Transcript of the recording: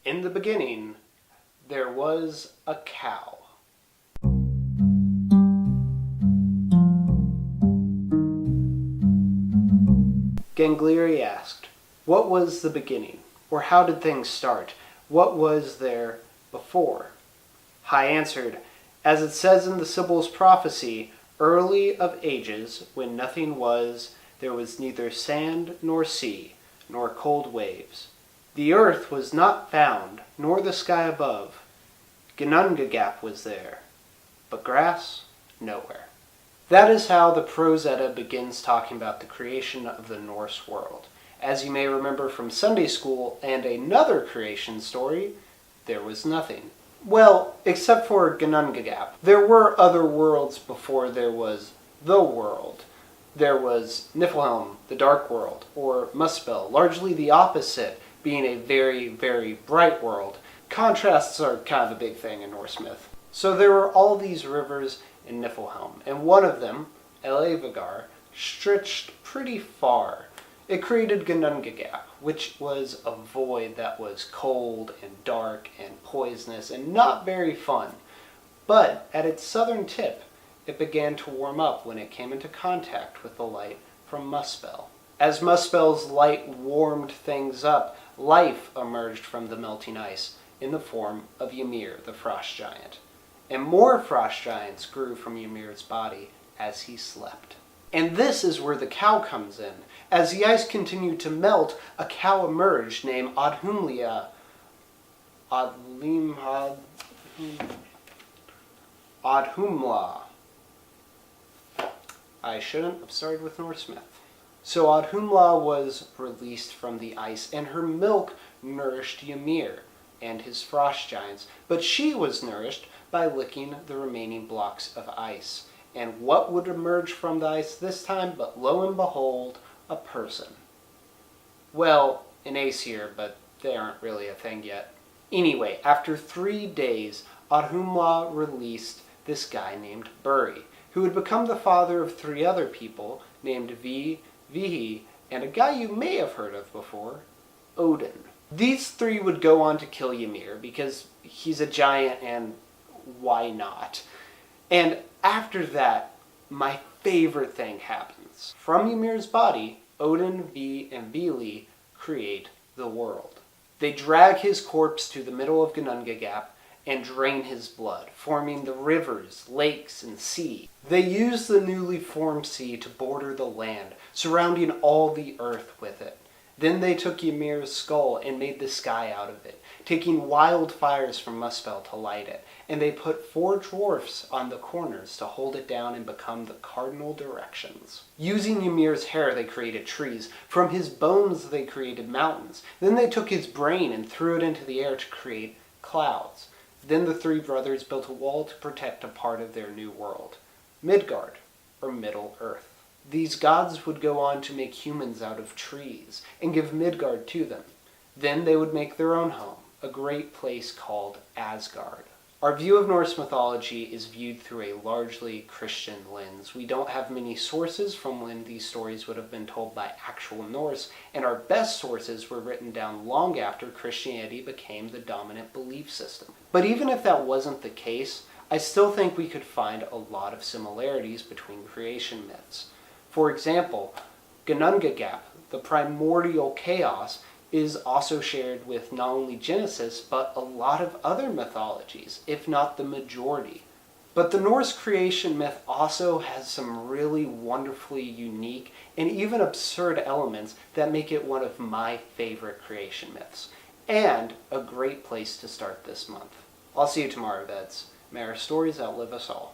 In the beginning, there was a cow. Gangleri asked, what was the beginning? Or how did things start? What was there before? Hai answered, as it says in the Sibyl's prophecy, early of ages, when nothing was, there was neither sand nor sea, nor cold waves. The earth was not found, nor the sky above. Ginnungagap was there, but grass nowhere. That is how the Prose Edda begins talking about the creation of the Norse world. As you may remember from Sunday school and another creation story, there was nothing. Well, except for Ginnungagap. There were other worlds before there was the world. There was Nephilim, the dark world, or Muspel, largely the opposite, being a very, very bright world. Contrasts are kind of a big thing in Norse myth. So there were all these rivers in Niflheim, and one of them, Elevagar, stretched pretty far. It created Ginnungagap, which was a void that was cold and dark and poisonous and not very fun. But at its southern tip, it began to warm up when it came into contact with the light from Muspel. As Muspel's light warmed things up, life emerged from the melting ice in the form of Ymir, the frost giant. And more frost giants grew from Ymir's body as he slept. And this is where the cow comes in. As the ice continued to melt, a cow emerged named Audhumla. I shouldn't have started with Norse myth. So Audhumla was released from the ice, and her milk nourished Ymir and his frost giants. But she was nourished by licking the remaining blocks of ice. And what would emerge from the ice this time but, lo and behold, a person? Well, an Aesir, but they aren't really a thing yet. Anyway, after 3 days, Audhumla released this guy named Buri, who would become the father of 3 other people named Vihi, and a guy you may have heard of before, Odin. These 3 would go on to kill Ymir because he's a giant and why not? And after that, my favorite thing happens. From Ymir's body, Odin, Vi, and Vili create the world. They drag his corpse to the middle of Ginnungagap and drain his blood, forming the rivers, lakes, and sea. They use the newly formed sea to border the land, surrounding all the earth with it. Then they took Ymir's skull and made the sky out of it, taking wildfires from Muspel to light it, and they put 4 dwarfs on the corners to hold it down and become the cardinal directions. Using Ymir's hair, they created trees. From his bones, they created mountains. Then they took his brain and threw it into the air to create clouds. Then the 3 brothers built a wall to protect a part of their new world, Midgard, or Middle Earth. These gods would go on to make humans out of trees and give Midgard to them. Then they would make their own home, a great place called Asgard. Our view of Norse mythology is viewed through a largely Christian lens. We don't have many sources from when these stories would have been told by actual Norse, and our best sources were written down long after Christianity became the dominant belief system. But even if that wasn't the case, I still think we could find a lot of similarities between creation myths. For example, Ginnungagap, the primordial chaos, is also shared with not only Genesis, but a lot of other mythologies, if not the majority. But the Norse creation myth also has some really wonderfully unique and even absurd elements that make it one of my favorite creation myths, and a great place to start this month. I'll see you tomorrow, VEDS. May our stories outlive us all.